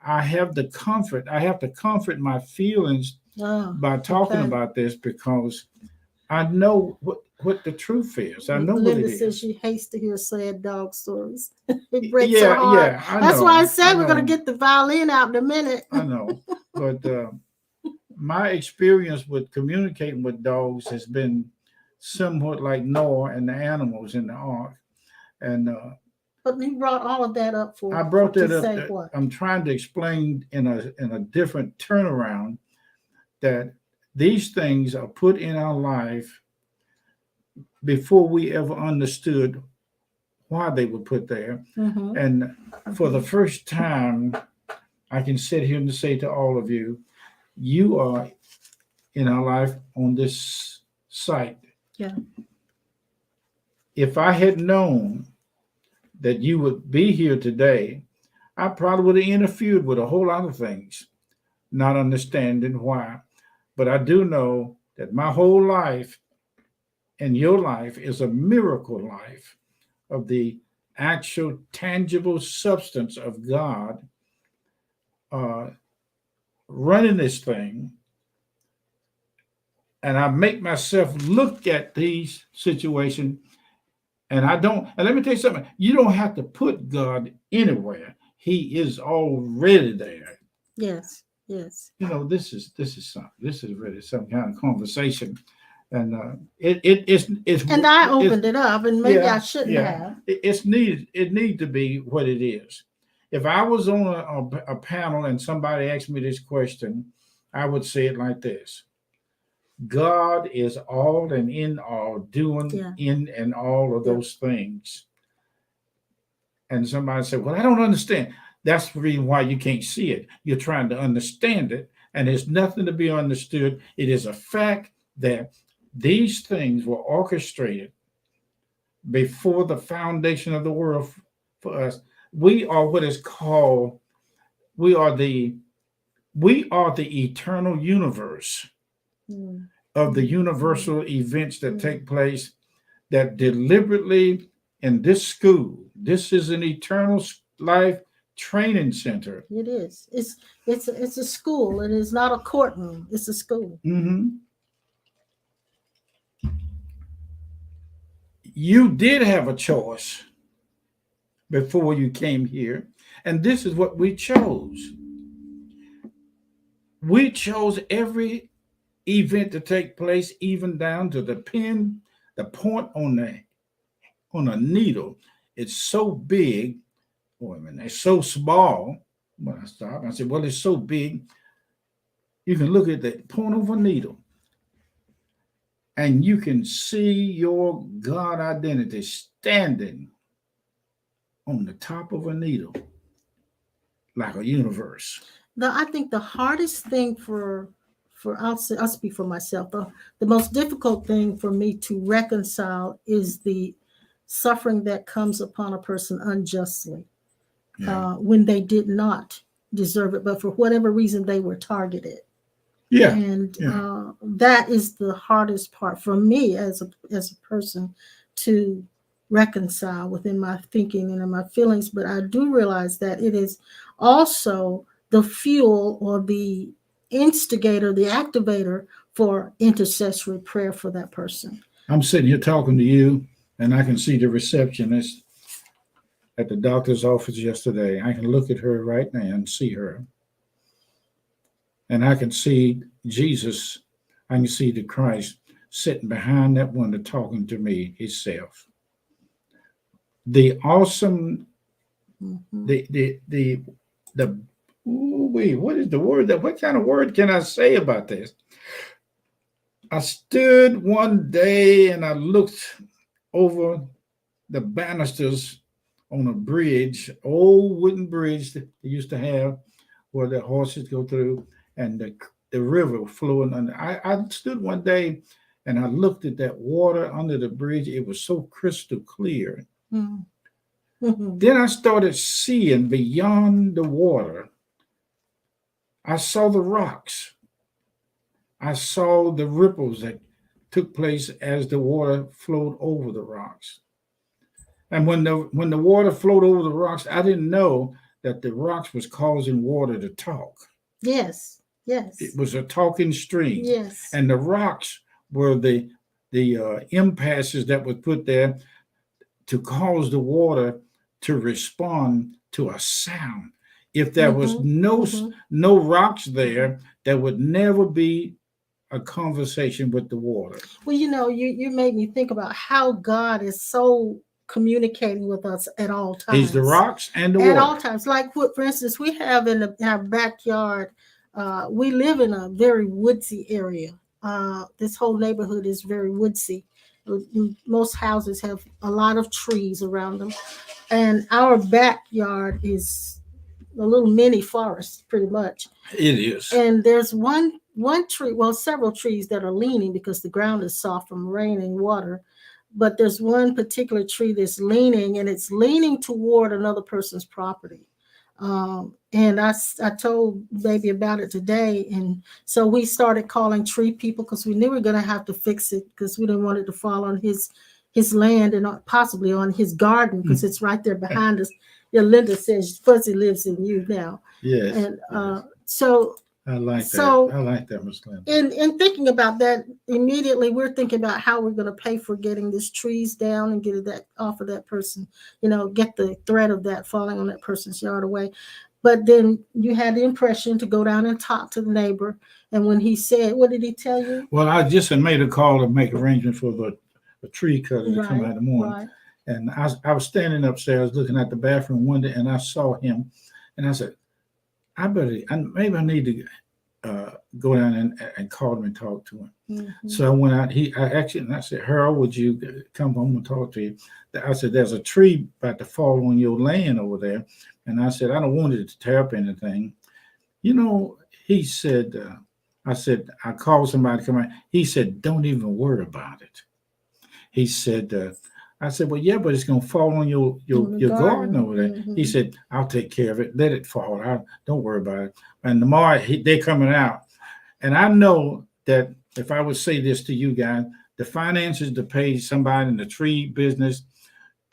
I have to comfort my feelings by talking about this because I know what the truth is. I know Linda what it says is. she hates to hear sad dog stories. It breaks her Yeah, heart. yeah, I know. That's why I said we're know. gonna get the violin out in a minute. I know, but my experience with communicating with dogs has been somewhat like Noah and the animals in the ark, and But you brought all of that up for I brought that to up. say what? I'm trying to explain in a different turnaround that these things are put in our life before we ever understood why they were put there. Mhm. And for the first time, I can sit here and say to all of you, you are in our life on this site. Yeah. If I had known that you would be here today, I probably would have interfered with a whole lot of things, not understanding why. But I do know that my whole life and your life is a miracle life of the actual tangible substance of God uh, running this thing. And I make myself look at these situations, and I don't. And let me tell you something: you don't have to put God anywhere; He is already there. Yes. Yes. You know, this is really some kind of conversation, and it's And I opened it up, and maybe I shouldn't have. it's needed. It needs to be what it is. If I was on a panel and somebody asked me this question, I would say it like this: God is all and in all, doing Yeah. in and all of Yeah. those things. And somebody said, "Well, I don't understand." That's the reason why you can't see it. You're trying to understand it, and there's nothing to be understood. It is a fact that these things were orchestrated before the foundation of the world for us. We are what is called we are the eternal universe Mm. of the universal events that take place that deliberately in this school, this is an eternal life training center. It is. It's a school. It is not a courtroom. It's a school. Mhm. You did have a choice before you came here, and this is what we chose. We chose every event to take place, even down to the pin, the point on a needle. It's so big. Wait a minute, it's so small. When I stopped, I said, "Well, it's so big. You can look at the point of a needle, and you can see your God identity standing on the top of a needle, like a universe." I think the hardest thing I'll speak for myself. The most difficult thing for me to reconcile is the suffering that comes upon a person unjustly when they did not deserve it, but for whatever reason they were targeted. Yeah. And Yeah. that is the hardest part for me as a person to reconcile within my thinking and in my feelings. But I do realize that it is also the fuel or the instigator, the activator for intercessory prayer for that person. I'm sitting here talking to you, and I can see the receptionist at the doctor's office yesterday. I can look at her right now and see her. And I can see Jesus, I can see the Christ sitting behind that window talking to me himself. The awesome, Mhm. the wait, what is the word that what kind of word can I say about this? I stood one day and I looked over the banisters on a bridge, old wooden bridge that they used to have where the horses go through and the river flowing under. I stood one day and I looked at that water under the bridge. It was so crystal clear. Mhm. Mhm. Then I started seeing beyond the water. I saw the rocks. I saw the ripples that took place as the water flowed over the rocks. And when the water flowed over the rocks, I didn't know that the rocks was causing water to talk. Yes. Yes. It was a talking stream, Yes. and the rocks were the impasses that was put there to cause the water to respond to a sound. If there was Mhm. Mhm. no rocks there, there would never be a conversation with the water. Well, you made me think about how God is so communicating with us at all He's the times. rocks and the At all water. times, like for instance, we have in our backyard. We live in a very woodsy area. This whole neighborhood is very woodsy, Most houses have a lot of trees around them, and our backyard is a little mini forest, pretty much. It is. And there's one tree, well, several trees that are leaning because the ground is soft from rain and water. But there's one particular tree that's leaning, and it's leaning toward another person's property. And I told baby about it today, and so we started calling tree people because we knew we were going to have to fix it because we didn't want it to fall on his land and possibly on his garden because it's right there behind us. Yeah, Linda says Fuzzy lives in you now. Yes. And yes. so I like so- that. I like that, Miss Linda. in thinking about that, immediately we're thinking about how we're going to pay for getting these trees down and get that off of that person, get the threat of that falling on that person's yard away. But then you had the impression to go down and talk to the neighbor. And when he said, what did he tell you? Well, I just had made a call to make arrangements for the tree cutter to come out in the morning. Right. And I was standing upstairs looking at the bathroom window, and I saw him, and I said, maybe I need to go down and call him and talk to him. Mm-hmm. So I went out. I said, Harold, would you come home and talk to you? I said, there's a tree about to fall on your land over there. And I said, I don't want it to tear up anything. He said, I said, I called somebody to come out. He said, don't even worry about it. He said, I said, well, yeah, but it's going to fall on your garden over there. Mm-hmm. He said, I'll take care of it. Let it fall. Don't worry about it. And tomorrow they're coming out. And I know that if I would say this to you guys, the finances to pay somebody in the tree business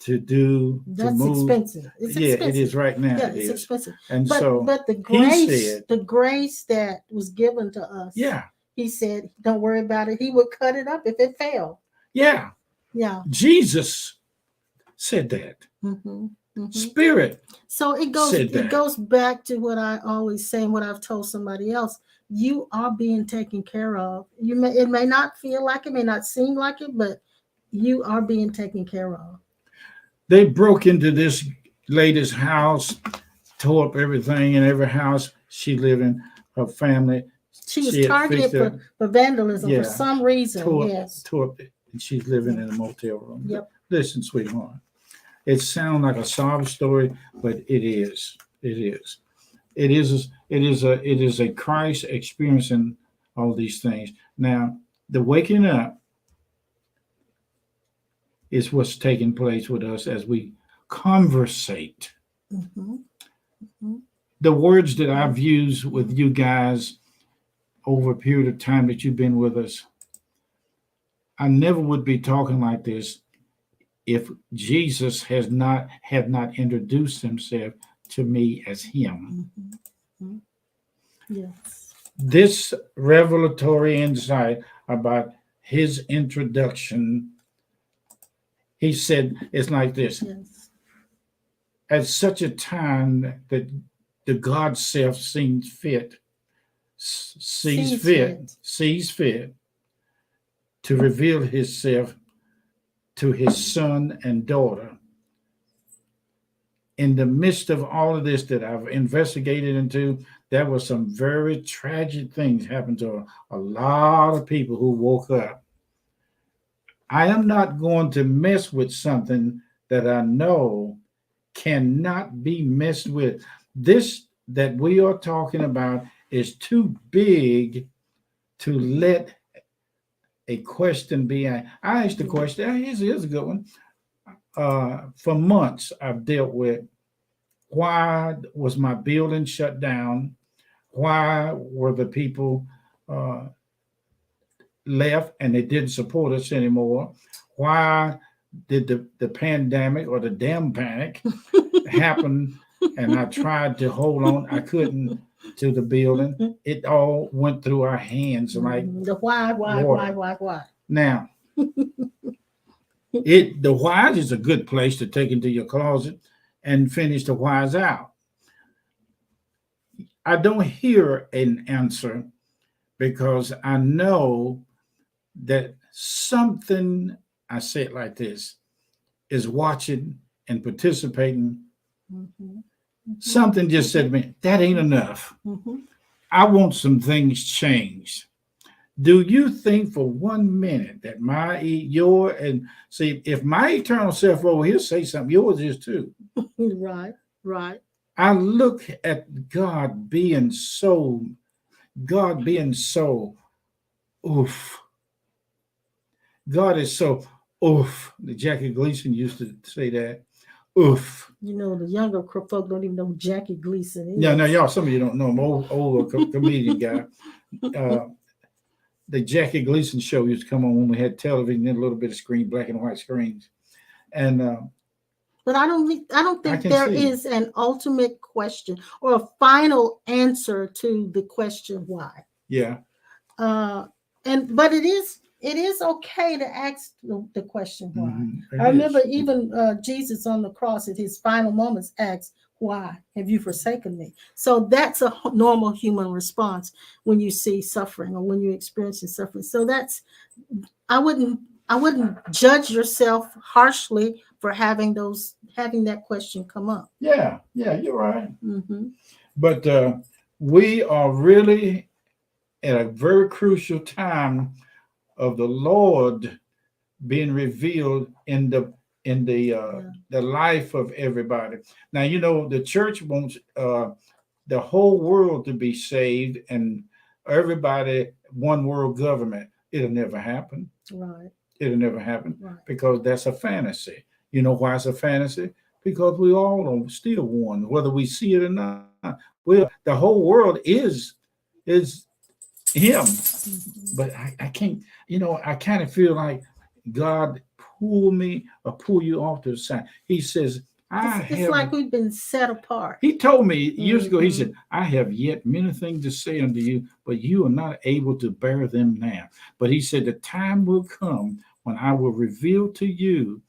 that's move, expensive. It's expensive. It is right now. Yeah, it it's is. expensive. And But the grace that was given to us. Yeah. He said, don't worry about it. He would cut it up if it fell. Yeah. Yeah. Jesus said that. Mm-hmm. Mm-hmm. Spirit. So it goes back to what I always say and what I've told somebody else. You are being taken care of. It may not feel like it, may not seem like it, but you are being taken care of. They broke into this lady's house, tore up everything in every house she lived in, her family. She was targeted for vandalism for some reason. Tore up, and she's living in a motel room. Yep. Listen, sweetheart, it sounds like a sob story, but it is. It is. It is a Christ experiencing all these things. Now, the waking up is what's taking place with us as we conversate. Mm-hmm. Mm-hmm. The words that I've used with you guys over a period of time that you've been with us, I never would be talking like this if Jesus had not introduced himself to me as him. Mm-hmm. Mm-hmm. Yes. This revelatory insight about his introduction, he said, it's like this. Yes. At such a time that the God self sees fit to reveal himself to his son and daughter. In the midst of all of this that I've investigated into, there were some very tragic things happened to a lot of people who woke up. I am not going to mess with something that I know cannot be messed with. This that we are talking about is too big to let a question be. I asked the question. Here's a good one. For months, I've dealt with why was my building shut down? Why were the people left and they didn't support us anymore? Why did the pandemic or the damn panic happen? And I tried to hold on. I couldn't to the building. It all went through our hands like the why. Now, the whys is a good place to take into your closet and finish the whys out. I don't hear an answer because I know that something, I say it like this, is watching and participating. Mm-hmm. Mm-hmm. Something just said to me, that ain't enough. Mm-hmm. I want some things changed. Do you think for 1 minute that your, and see, if my eternal self over here say something, yours is too. Right, right. I look at God being so, oof. God is so, oof. The Jackie Gleason used to say that, oof. You know, the younger folk don't even know who Jackie Gleason is. Yeah, no, y'all, some of you don't know him, old comedian guy. Uh, the Jackie Gleason show used to come on when we had television and a little bit of screen, black and white screens. And But I don't I think can there see. is an ultimate question or a final answer to the question why. Yeah. But it is okay to ask the question why. Mm-hmm. I remember even Jesus on the cross at his final moments asked, "Why have you forsaken me?" So that's a normal human response when you see suffering or when you're experiencing suffering. So that's I wouldn't judge yourself harshly for having that question come up. Yeah, you're right. Mm-hmm. But we are really at a very crucial time of the Lord being revealed in the life of everybody. Now you know the church wants the whole world to be saved and everybody one world government. It'll never happen. Right. It'll never happen Right. because that's a fantasy. You know why it's a fantasy? Because we all are still one, whether we see it or not. The whole world is him, Mm-hmm. but I can't. I kind of feel like God pull me or pull you off to the side. He says, It's like we've been set apart. He told me years ago, he Mm-hmm. said, I have yet many things to say unto you, but you are not able to bear them now. But he said, the time will come when I will reveal to you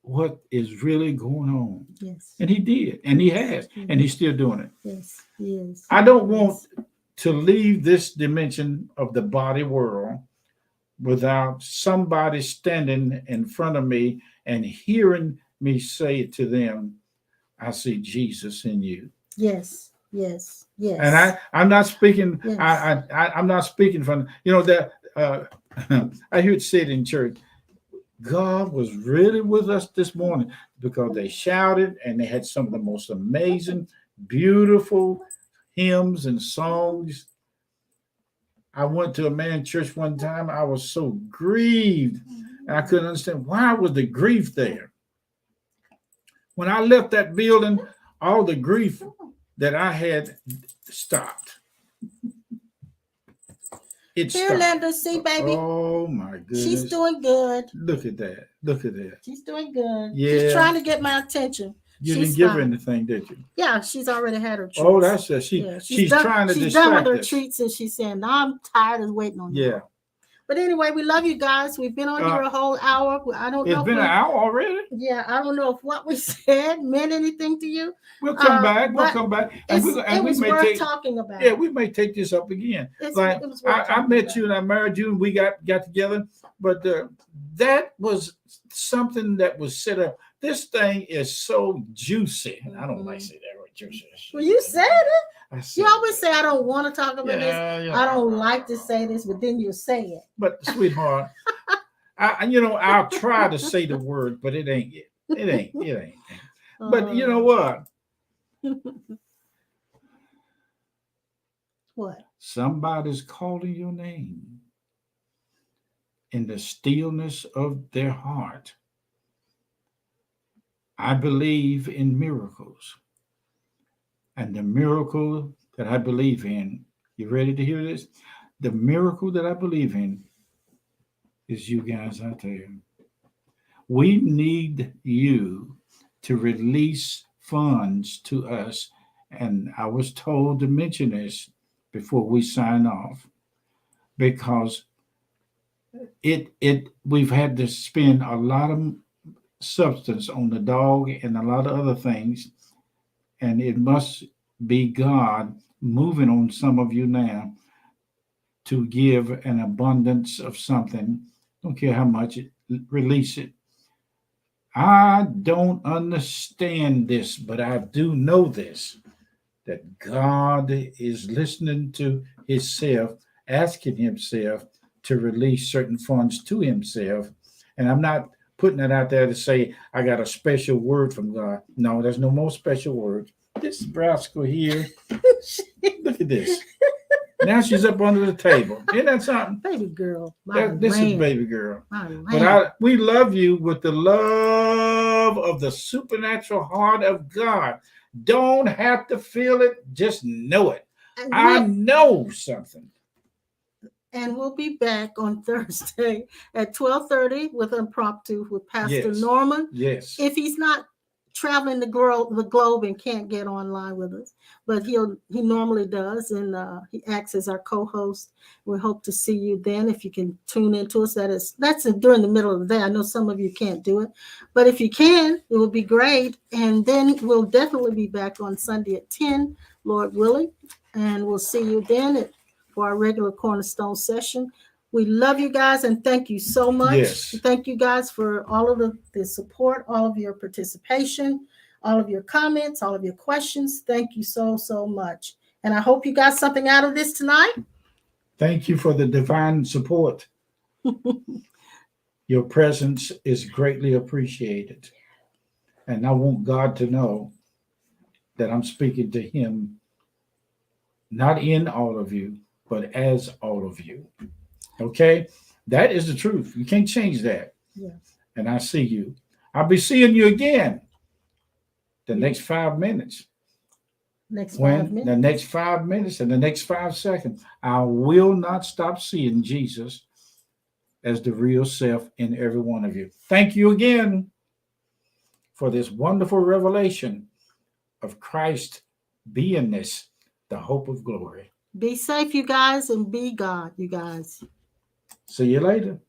what is really going on. Yes. And he did, and he has, Mhm. and he's still doing it. Yes. Yes. I don't Yes. want to leave this dimension of the body world without somebody standing in front of me and hearing me say to them, I see Jesus in you. Yes. Yes. Yes. And I'm not speaking. Yes. I'm not speaking from that. I hear it said in church. God was really with us this morning because they shouted and they had some of the most amazing, beautiful hymns and songs. I went to a man church one time. I was so grieved. And I couldn't understand why was the grief there. When I left that building, all the grief that I had stopped. It Here, stopped. Linda, see, baby. Oh my goodness. She's doing good. Look at that. Look at that. She's doing good. Yeah. She's trying to get my attention. You She's didn't give her fine. anything, did you? Yeah, she's already had her treats. Oh, that's it. She's done, trying to she's distract done with her us. treats, and she's saying, "Now I'm tired of waiting on you." Yeah. But anyway, we love you guys. We've been on here a whole hour. I don't know. It's been an hour already. Yeah, I don't know if what we said meant anything to you. We'll come back. We'll come back. And it was worth talking about. Yeah, we may take this up again. It was worth I met you and I married you and we got together. But that was something that was set up. This thing is so juicy. I don't like to say that word, juicy. Well, you said it. You always say, I don't want to talk about this. Yeah. I don't like to say this, but then you say it. But sweetheart, I'll try to say the word, but it ain't it. It ain't. But you know what? What? Somebody's calling your name in the stillness of their heart. I believe in miracles. And the miracle that I believe in, you ready to hear this? The miracle that I believe in is you guys out there. We need you to release funds to us. And I was told to mention this before we sign off because we've had to spend a lot of substance on the dog and a lot of other things, and it must be God moving on some of you now to give an abundance of something. Don't care how much, release it. I don't understand this, but I do know this, that God is listening to himself, asking himself to release certain funds to himself. And I'm not putting it out there to say I got a special word from God. No, there's no more special word. This rascal here, look at this. Now she's up under the table. Isn't that something? Baby girl. My This is lamb. baby girl. My lamb. But we love you with the love of the supernatural heart of God. Don't have to feel it, just know it. And I know something. And we'll be back on Thursday at 12:30 with Impromptu with Pastor Yes. Norman. Yes. If he's not traveling the globe and can't get online with us, but he normally does, and he acts as our co-host. We hope to see you then if you can tune into us. That's during the middle of the day. I know some of you can't do it, but if you can, it would be great. And then we'll definitely be back on Sunday at 10, Lord willing, and we'll see you then for our regular Cornerstone session. We love you guys and thank you so much. Yes. Thank you guys for all of the support, all of your participation, all of your comments, all of your questions. Thank you so, so much. And I hope you got something out of this tonight. Thank you for the divine support. Your presence is greatly appreciated. And I want God to know that I'm speaking to him, not in all of you, but as all of you. Okay? That is the truth. You can't change that. Yes. And I see you. I'll be seeing you again the next 5 minutes. The next 5 minutes and the next 5 seconds. I will not stop seeing Jesus as the real self in every one of you. Thank you again for this wonderful revelation of Christ beingness, the hope of glory. Be safe, you guys, and be God, you guys. See you later.